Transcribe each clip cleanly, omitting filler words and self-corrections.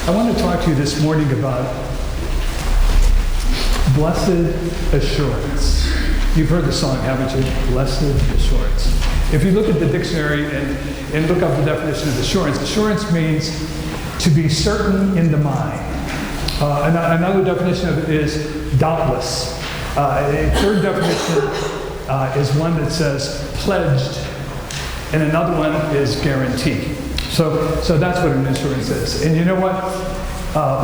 I want to talk to you this morning about blessed assurance. You've heard the song, haven't you? Blessed assurance. If you look at the dictionary and look up the definition of assurance, assurance means to be certain in the mind. Another definition of it is doubtless. A third definition is one that says pledged, and another one is guarantee. So that's what an assurance is. And you know what?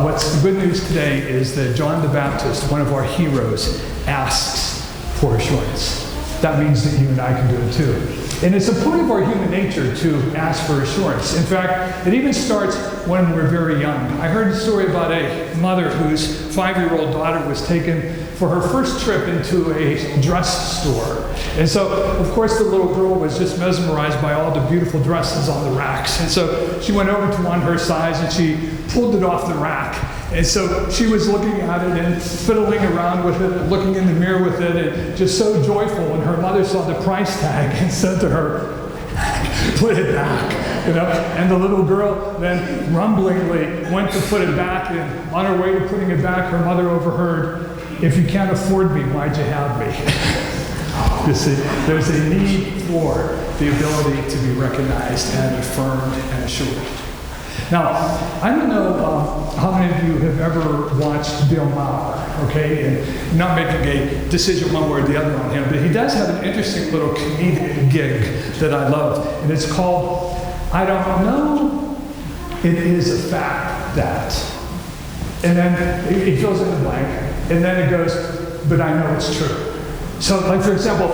What's the good news today is that John the Baptist, one of our heroes, asks for assurance. That means that you and I can do it too. And it's a part of our human nature to ask for assurance. In fact, it even starts when we're very young. I heard a story about a mother whose 5-year-old daughter was taken for her first trip into a dress store. And so, of course, the little girl was just mesmerized by all the beautiful dresses on the racks. And so she went over to one her size and she pulled it off the rack. And so she was looking at it and fiddling around with it, and looking in the mirror with it, and just so joyful when her mother saw the price tag and said to her, "Put it back." You know? And the little girl then rumblingly went to put it back, and on her way to putting it back, her mother overheard, "If you can't afford me, why'd you have me?" You see, there's a need for the ability to be recognized and affirmed and assured. Now, I don't know how many of you have ever watched Bill Maher, okay? And I'm not making a decision one way or the other on him, but he does have an interesting little comedic gig that I love, and it's called, "I Don't Know, It Is a Fact That." And then he fills in the blank, and then it goes, "But I know it's true." So, like for example,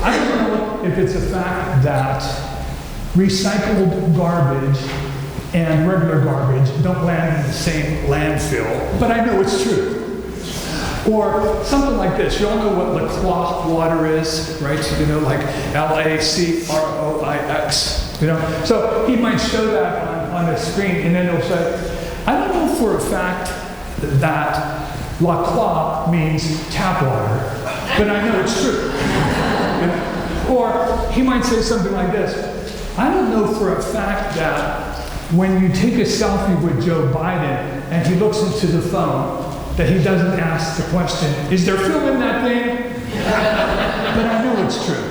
I don't know if it's a fact that recycled garbage and regular garbage don't land in the same landfill, but I know it's true. Or something like this. You all know what LaCroix water is, right? You know, like LaCroix, you know? So he might show that on a screen, and then he'll say, "I don't know for a fact that LaCroix means tap water, but I know it's true." You know? Or he might say something like this, "I don't know for a fact that when you take a selfie with Joe Biden and he looks into the phone, that he doesn't ask the question, 'Is there film in that thing?' But I know it's true."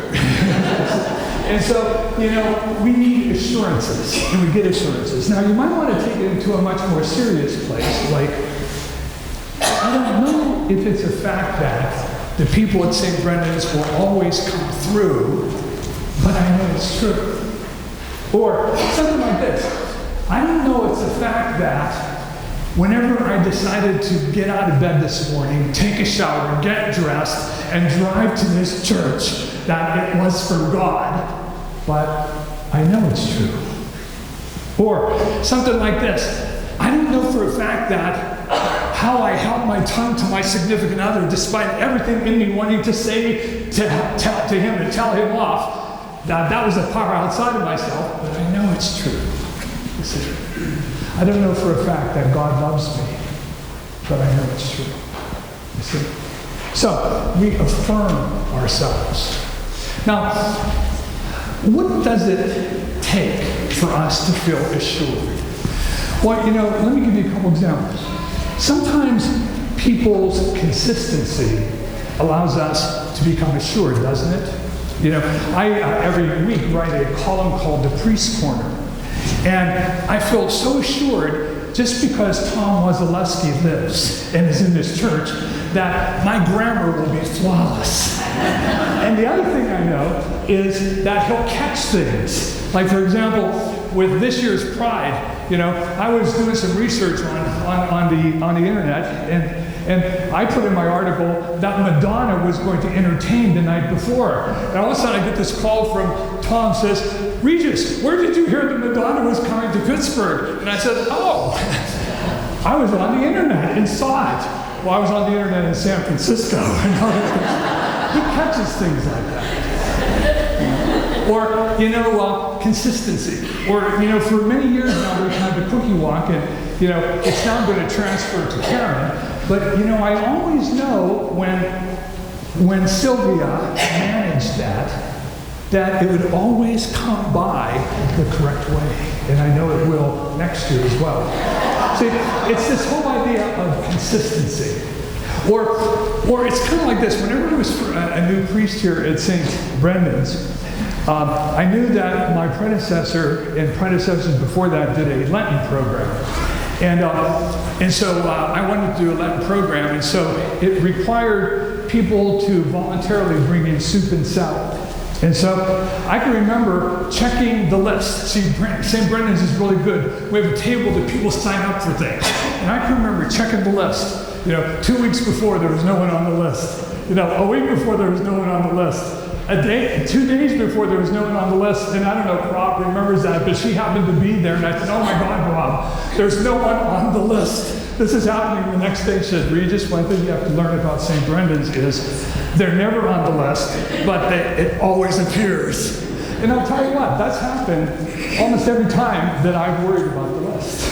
And so, you know, we need assurances, and we get assurances. Now, you might want to take it into a much more serious place, like, I don't know if it's a fact that the people at St. Brendan's will always come through, but I know it's true. Or something like this. I don't know it's a fact that whenever I decided to get out of bed this morning, take a shower, get dressed, and drive to this church, that it was for God, but I know it's true. Or something like this. I don't know for a fact that how I held my tongue to my significant other, despite everything in me wanting to say to him, to tell him off, that was a power outside of myself, but I know it's true. You see, I don't know for a fact that God loves me, but I know it's true. You see? So, we affirm ourselves. Now, what does it take for us to feel assured? Well, you know, let me give you a couple examples. Sometimes people's consistency allows us to become assured, doesn't it? You know, I every week write a column called The Priest's Corner. And I feel so assured just because Tom Wasilewski lives and is in this church that my grammar will be flawless. And the other thing I know is that he'll catch things. Like, for example, with this year's Pride, you know, I was doing some research on the internet, and I put in my article that Madonna was going to entertain the night before. And all of a sudden I get this call from Tom, says, "Regis, where did you hear that Madonna was coming to Pittsburgh?" And I said, "Oh, I was on the internet and saw it." Well, I was on the internet in San Francisco. He catches things like that. Or, you know, consistency. Or, you know, for many years now we've had the cookie walk, and, you know, it's now going to transfer to Karen. But, you know, I always know when Sylvia managed that, that it would always come by the correct way. And I know it will next year as well. See, it's this whole idea of consistency. Or it's kind of like this. Whenever I was a new priest here at St. Brendan's, I knew that my predecessor and predecessors before that did a Lenten program. And so I wanted to do a Lenten program, and so it required people to voluntarily bring in soup and salad. And so I can remember checking the list. See, St. Brendan's is really good. We have a table that people sign up for things. And I can remember checking the list. 2 weeks before, there was no one on the list. A week before, there was no one on the list. 2 days before, there was no one on the list. And I don't know if Rob remembers that, but she happened to be there. And I said, oh my God, Rob, there's no one on the list. This is happening. The next day, she said, Regis, one thing you have to learn about St. Brendan's is they're never on the list, but it always appears. And I'll tell you what, that's happened almost every time that I've worried about the list.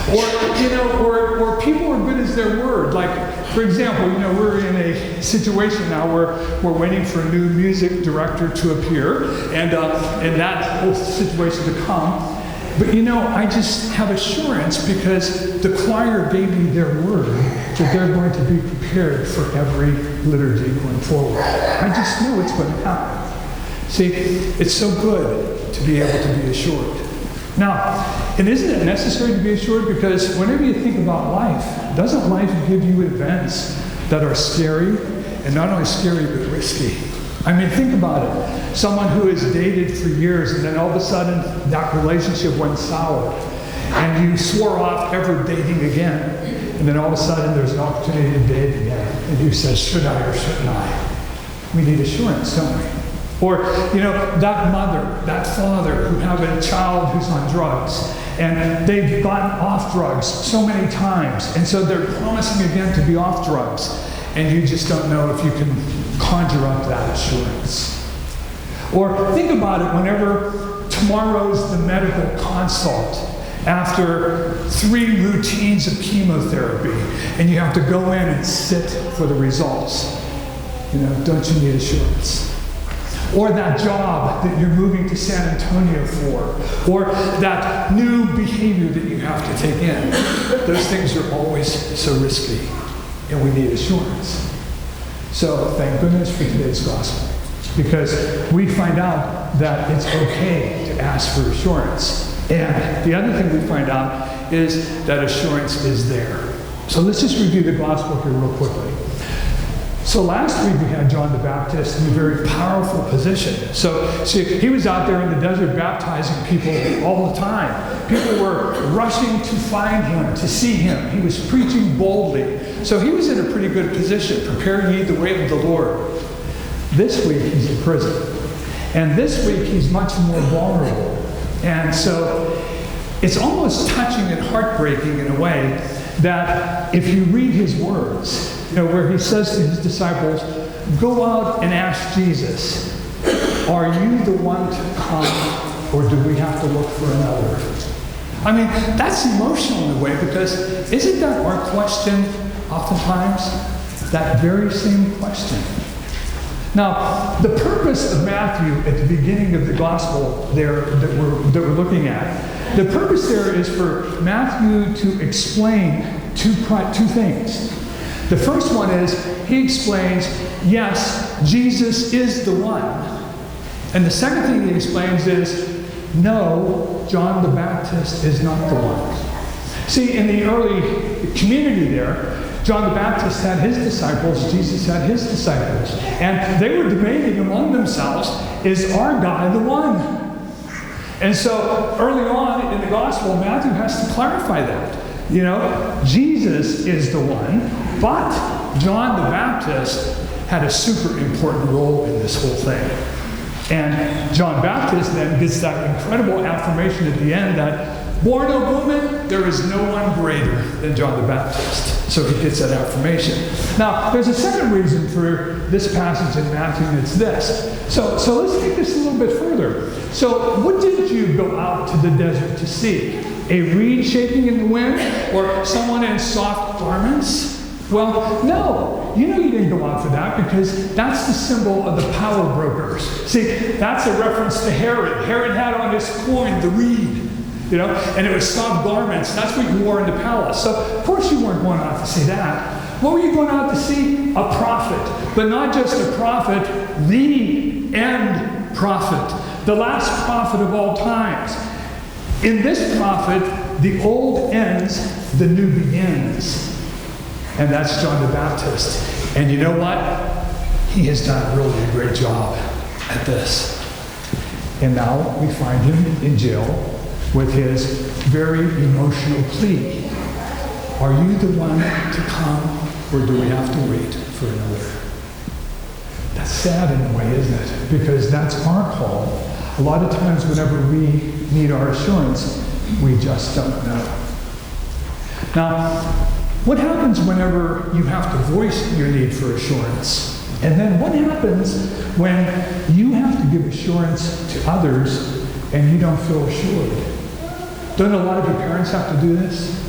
Or people are good as their word. Like, for example, we're in a situation now where we're waiting for a new music director to appear, and that whole situation to come. But I just have assurance because the choir gave me their word that they're going to be prepared for every liturgy going forward. I just know it's going to happen. See, it's so good to be able to be assured. Now, and isn't it necessary to be assured? Because whenever you think about life, doesn't life give you events that are scary? And not only scary, but risky. I mean, think about it. Someone who has dated for years, and then all of a sudden, that relationship went sour. And you swore off ever dating again. And then all of a sudden, there's an opportunity to date again. And you say, should I or shouldn't I? We need assurance, don't we? Or, that mother, that father who have a child who's on drugs, and they've gotten off drugs so many times, and so they're promising again to be off drugs, and you just don't know if you can conjure up that assurance. Or think about it whenever tomorrow's the medical consult after 3 routines of chemotherapy, and you have to go in and sit for the results. Don't you need assurance? Or that job that you're moving to San Antonio for, or that new behavior that you have to take in. Those things are always so risky, and we need assurance. So thank goodness for today's gospel, because we find out that it's okay to ask for assurance. And the other thing we find out is that assurance is there. So let's just review the gospel here real quickly. So last week we had John the Baptist in a very powerful position. So see, he was out there in the desert baptizing people all the time. People were rushing to find him, to see him. He was preaching boldly. So he was in a pretty good position, preparing ye the way of the Lord. This week he's in prison. And this week he's much more vulnerable. And so it's almost touching and heartbreaking in a way that if you read his words, where he says to his disciples, go out and ask Jesus, are you the one to come, or do we have to look for another? I mean, that's emotional in a way, because isn't that our question oftentimes? That very same question. Now, the purpose of Matthew at the beginning of the gospel there that we're looking at, the purpose there is for Matthew to explain two things. The first one is, he explains, yes, Jesus is the one. And the second thing he explains is, no, John the Baptist is not the one. See, in the early community there, John the Baptist had his disciples, Jesus had his disciples. And they were debating among themselves, is our guy the one? And so early on in the gospel, Matthew has to clarify that. Jesus is the one, but John the Baptist had a super important role in this whole thing. And John Baptist then gets that incredible affirmation at the end that, born of woman, there is no one greater than John the Baptist. So he gets that affirmation. Now, there's a second reason for this passage in Matthew, and it's this. So let's take this a little bit further. So what did you go out to the desert to see? A reed shaking in the wind, or someone in soft garments? Well, no. You know you didn't go out for that because that's the symbol of the power brokers. See, that's a reference to Herod. Herod had on his coin the reed, you know, and it was soft garments. That's what you wore in the palace. So, of course, you weren't going out to see that. What were you going out to see? A prophet. But not just a prophet, the end prophet, the last prophet of all times. In this prophet, the old ends, the new begins. And that's John the Baptist. And you know what? He has done really a great job at this. And now we find him in jail with his very emotional plea. Are you the one to come, or do we have to wait for another? That's sad in a way, isn't it? Because that's our call. A lot of times whenever we need our assurance, we just don't know. Now, what happens whenever you have to voice your need for assurance? And then what happens when you have to give assurance to others and you don't feel assured? Don't a lot of your parents have to do this?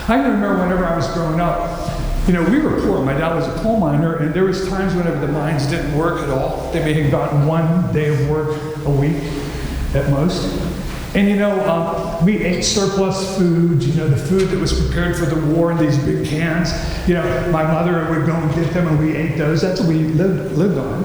I can remember whenever I was growing up, you know, we were poor. My dad was a coal miner, and there was times whenever the mines didn't work at all. They may have gotten one day of work a week at most. And you know, we ate surplus food, you know, the food that was prepared for the war in these big cans. You know, my mother would go and get them and we ate those. That's what we lived on.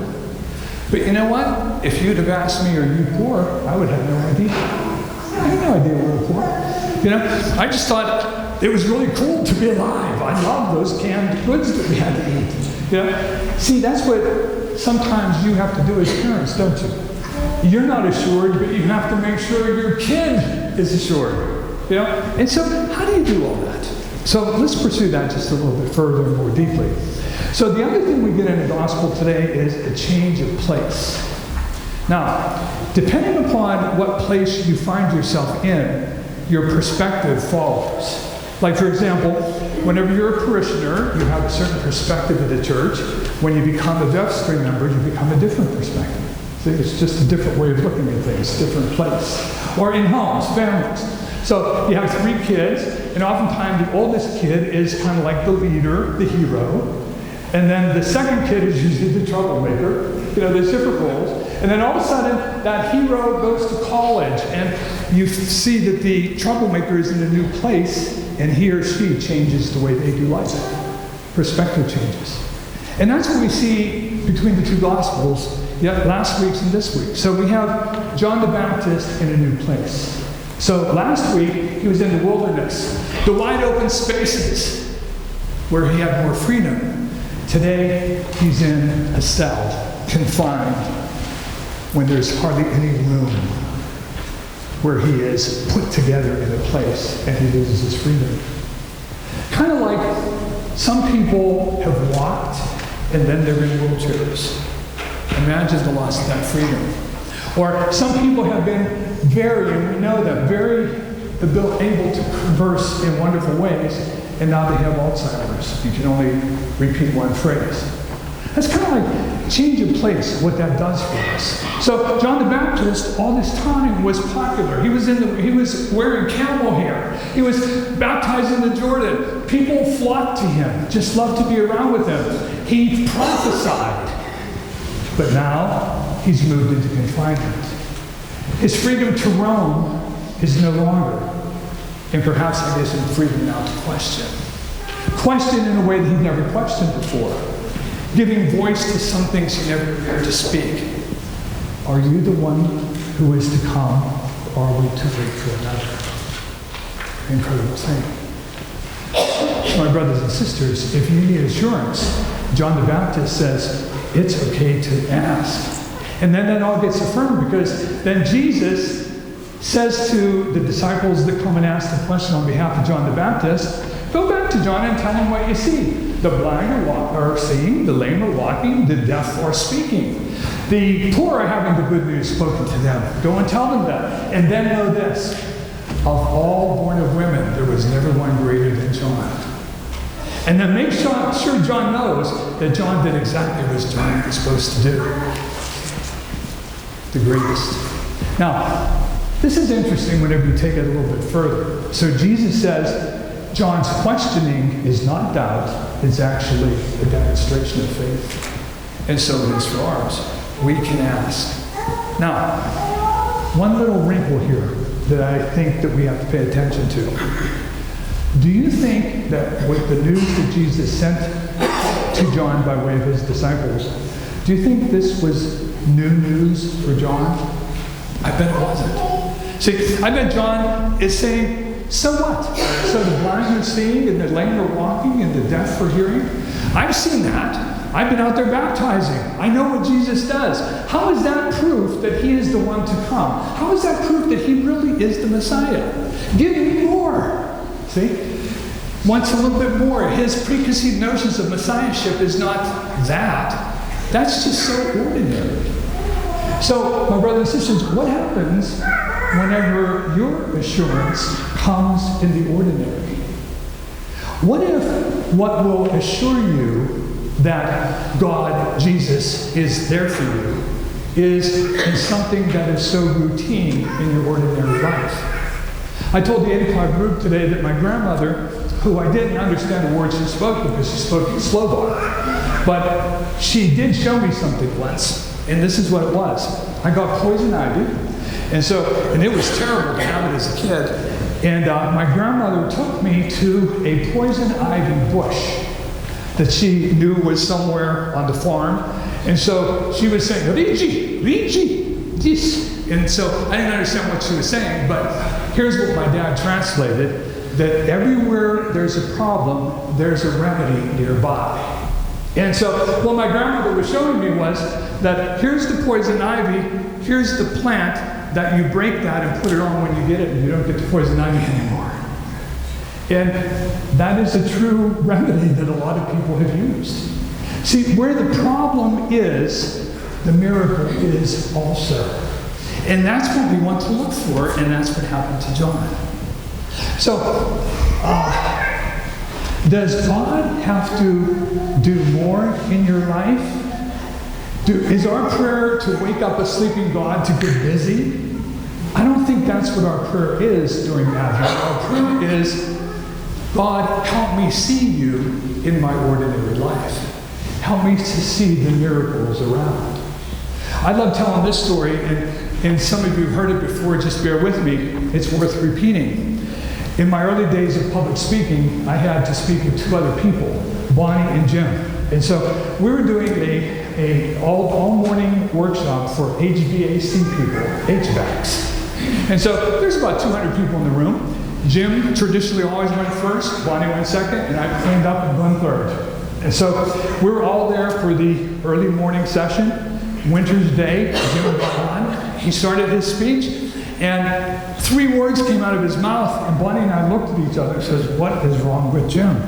But you know what? If you'd have asked me, are you poor? I would have no idea. I had no idea we were poor. You know, I just thought it was really cool to be alive. I loved those canned goods that we had to eat. You know? See, that's what sometimes you have to do as parents, don't you? You're not assured, but you have to make sure your kid is assured. You know? And so, how do you do all that? So let's pursue that just a little bit further and more deeply. So the other thing we get in the gospel today is a change of place. Now, depending upon what place you find yourself in, your perspective follows. Like, for example, whenever you're a parishioner, you have a certain perspective of the church. When you become a vestry member, you become a different perspective. See, it's just a different way of looking at things, different place. Or in homes, families. So you have 3 kids, and oftentimes the oldest kid is kind of like the leader, the hero. And then the second kid is usually the troublemaker. You know, there's different roles. And then all of a sudden, that hero goes to college, and you see that the troublemaker is in a new place, and he or she changes the way they do life. Perspective changes. And that's what we see between the 2 Gospels, last week's and this week. So we have John the Baptist in a new place. So last week, he was in the wilderness, the wide open spaces where he had more freedom. Today, he's in a cell, confined, when there's hardly any room, where he is put together in a place and he loses his freedom. Kind of like some people have walked and then they're in wheelchairs. Imagine the loss of that freedom. Or some people have been and we know them, very able to converse in wonderful ways, and now they have Alzheimer's. You can only repeat one phrase. That's kind of like change of place, what that does for us. So John the Baptist, all this time, was popular. He was wearing camel hair. He was baptized in the Jordan. People flocked to him, just loved to be around with him. He prophesied. But now, he's moved into confinement. His freedom to roam is no longer. And perhaps it gives him freedom now to question. Question in a way that he'd never questioned before. Giving voice to some things he never dared to speak. Are you the one who is to come, or are we to wait for another? Incredible thing. My brothers and sisters, if you need assurance, John the Baptist says, it's okay to ask. And then that all gets affirmed, because then Jesus says to the disciples that come and ask the question on behalf of John the Baptist, go back to John and tell him what you see. The blind are seeing, the lame are walking, the deaf are speaking. The poor are having the good news spoken to them. Go and tell them that. And then know this, of all born of women, there was never one greater than John. And then make sure John knows that John did exactly what John was supposed to do. The greatest. Now, this is interesting whenever you take it a little bit further. So Jesus says, John's questioning is not doubt, it's actually a demonstration of faith. And so it is for ours. We can ask. Now, one little wrinkle here that I think that we have to pay attention to. Do you think that with the news that Jesus sent to John by way of his disciples, do you think this was new news for John? I bet it wasn't. See, I bet John is saying, so what? So the blind are seeing, and the lame are walking, and the deaf are hearing? I've seen that. I've been out there baptizing. I know what Jesus does. How is that proof that he is the one to come? How is that proof that he really is the Messiah? Give me more. See? Wants a little bit more. His preconceived notions of messiahship is not that. That's just so ordinary. So, my brothers and sisters, what happens whenever your assurance comes in the ordinary? What if what will assure you that God, Jesus, is there for you is something that is so routine in your ordinary life? I told the 8 o'clock group today that my grandmother, who I didn't understand the words she spoke because she spoke in Slovak, but she did show me something once, and this is what it was. I got poison ivy, and it was terrible to have it as a kid, and my grandmother took me to a poison ivy bush that she knew was somewhere on the farm, and so she was saying, Rigi, this. And so I didn't understand what she was saying, but here's what my dad translated, that everywhere there's a problem, there's a remedy nearby. And so what my grandmother was showing me was that here's the poison ivy, here's the plant, that you break that and put it on when you get it, and you don't get the poison ivy anymore. And that is a true remedy that a lot of people have used. See, where the problem is, the miracle is also. And that's what we want to look for, and that's what happened to John. So, does God have to do more in your life? Is our prayer to wake up a sleeping God to get busy? I don't think that's what our prayer is during Advent. Our prayer is, God, help me see you in my ordinary life. Help me to see the miracles around. I love telling this story, and some of you have heard it before, just bear with me. It's worth repeating. In my early days of public speaking, I had to speak with 2 other people, Bonnie and Jim. And so we were doing a all-morning workshop for HVAC people, HVACs. And so there's about 200 people in the room. Jim traditionally always went first, Bonnie went second, and I cleaned up and went third. And so we were all there for the early morning session, winter's day. Jim got on. He started his speech, and 3 words came out of his mouth, and Bonnie and I looked at each other and says, what is wrong with Jim?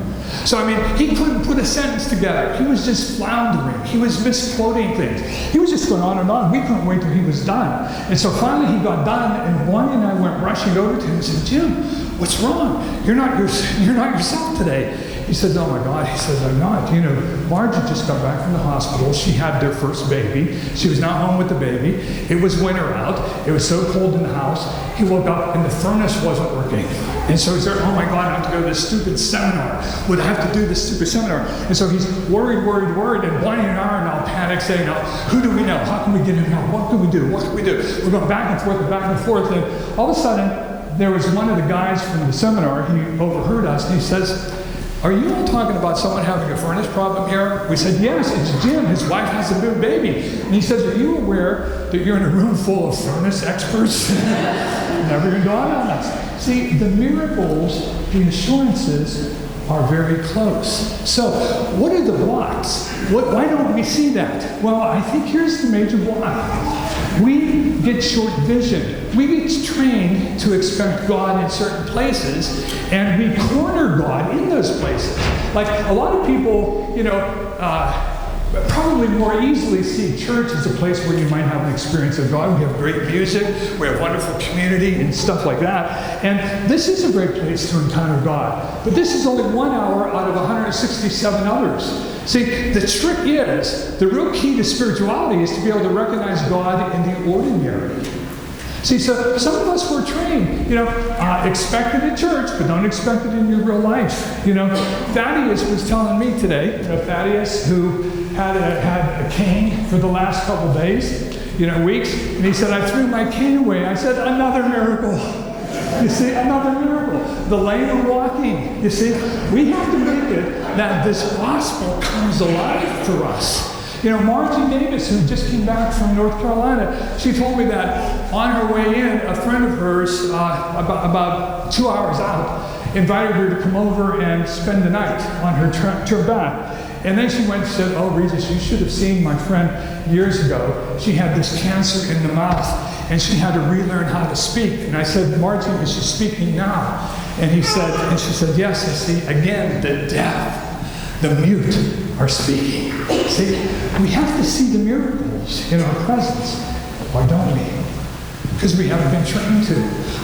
So, I mean, he couldn't put a sentence together. He was just floundering. He was misquoting things. He was just going on and on. We couldn't wait till he was done. And so finally he got done, and Bonnie and I went rushing over to him and said, Jim, what's wrong? You're not yourself today. He says, oh my God. He says, I'm not. You know, Margie just got back from the hospital. She had their first baby. She was not home with the baby. It was winter out. It was so cold in the house. He woke up and the furnace wasn't working. And so he said, oh my God, I have to go to this stupid seminar. Would I have to do this stupid seminar? And so he's worried. And Bonnie and I are now panicked, saying, now, who do we know? How can we get him help? What can we do? What can we do? We're going back and forth and back and forth. And all of a sudden, there was one of the guys from the seminar. He overheard us, and he says, are you all talking about someone having a furnace problem here? We said, yes, it's Jim. His wife has a new baby. And he says, are you aware that you're in a room full of furnace experts? Never even dawned on us. See, the miracles, the assurances are very close. So, what are the blocks? Why don't we see that? Well, I think here's the major block. We get short vision. We get trained to expect God in certain places, and we corner God in those places. Like a lot of people, probably more easily see church as a place where you might have an experience of God. We have great music, we have wonderful community and stuff like that. And this is a great place to encounter God. But this is only 1 hour out of 167 others. See, the trick is, the real key to spirituality is to be able to recognize God in the ordinary. See, so some of us were trained, expect it at church, but don't expect it in your real life. Thaddeus was telling me today, Thaddeus, who had a cane for the last couple days, weeks, and he said, I threw my cane away. I said, another miracle. You see, another miracle. The lame are walking. You see, we have to make it that this gospel comes alive for us. Margie Davis, who just came back from North Carolina, she told me that on her way in, a friend of hers, about 2 hours out, invited her to come over and spend the night on her trip back. And then she went and said, oh, Regis, you should have seen my friend years ago. She had this cancer in the mouth, and she had to relearn how to speak. And I said, Margie, is she speaking now? And she said, yes, I see, again, the deaf, the mute are speaking. See, we have to see the miracles in our presence. Why don't we? Because we haven't been trained to.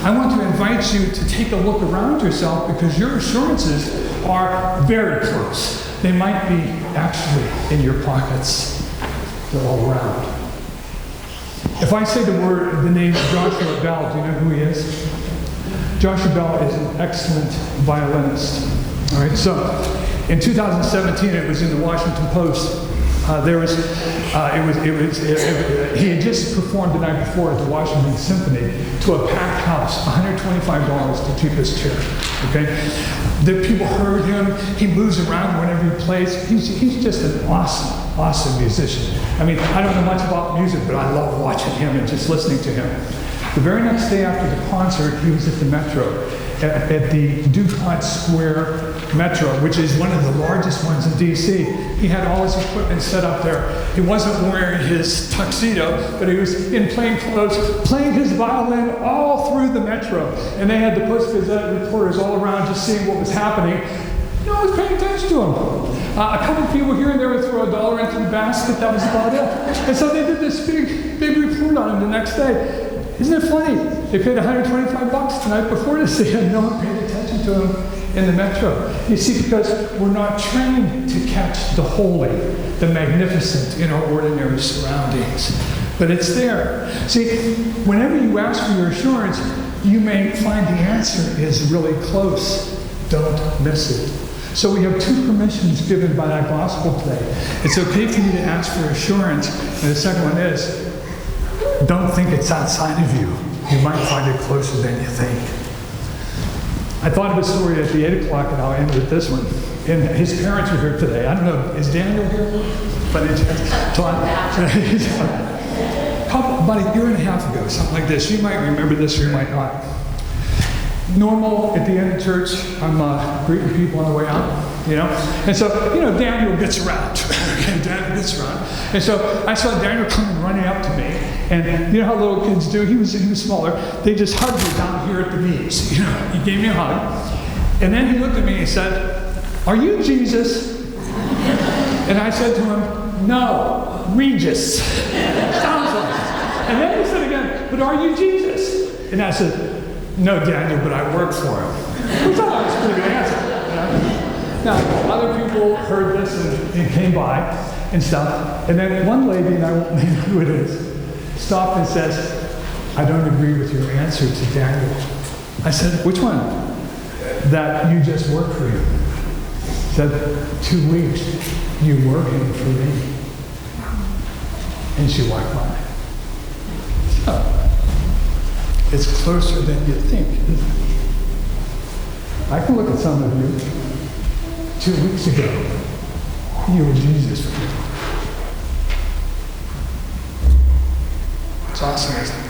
I want to invite you to take a look around yourself, because your assurances are very close. They might be actually in your pockets. They're all around. If I say the name Joshua Bell, do you know who he is? Joshua Bell is an excellent violinist. All right, so in 2017, it was in the Washington Post. He had just performed the night before at the Washington Symphony to a packed house, $125 to keep his chair. Okay, the people heard him. He moves around whenever he plays. He's just an awesome musician. I mean, I don't know much about music, but I love watching him and just listening to him. The very next day after the concert, he was at the Metro, at the DuPont Square Metro, which is one of the largest ones in D.C. He had all his equipment set up there. He wasn't wearing his tuxedo, but he was in plain clothes, playing his violin all through the Metro. And they had the Post-Gazette reporters all around just seeing what was happening. No one was paying attention to him. A couple of people here and there would throw $1 into the basket. That was about it. And so they did this big report on him the next day. Isn't it funny? They paid $125 the night before to see him. No one paid attention to him in the Metro. You see, because we're not trained to catch the holy, the magnificent in our ordinary surroundings. But it's there. See, whenever you ask for your assurance, you may find the answer is really close. Don't miss it. So we have two permissions given by that gospel today. It's okay for you to ask for assurance. And the second one is, don't think it's outside of you. You might find it closer than you think. I thought of a story at the 8 o'clock, and I'll end with this one. And his parents were here today. I don't know, is Daniel here? But it's about a year and a half ago, something like this. You might remember this, or you might not. Normal at the end of church, I'm greeting people on the way out, And so, Daniel gets around. Daniel gets around. And so I saw Daniel coming running up to me. And you know how little kids do? He was smaller. They just hugged me down here at the knees. He gave me a hug. And then he looked at me and he said, "Are you Jesus?" And I said to him, "No, Regis." Sounds like it. And then he said again, "But are you Jesus?" And I said, "No, Daniel, but I work for him." We thought that was a pretty good answer. Now, other people heard this and came by and stuff. And then one lady, and I won't name who it is, stopped and says, "I don't agree with your answer to Daniel." I said, "Which one?" "That you just work for him." Said, 2 weeks, you working for me. And she walked by. So, it's closer than you think, isn't it? I can look at some of you. 2 weeks ago, you were Jesus for me. It's awesome, isn't it?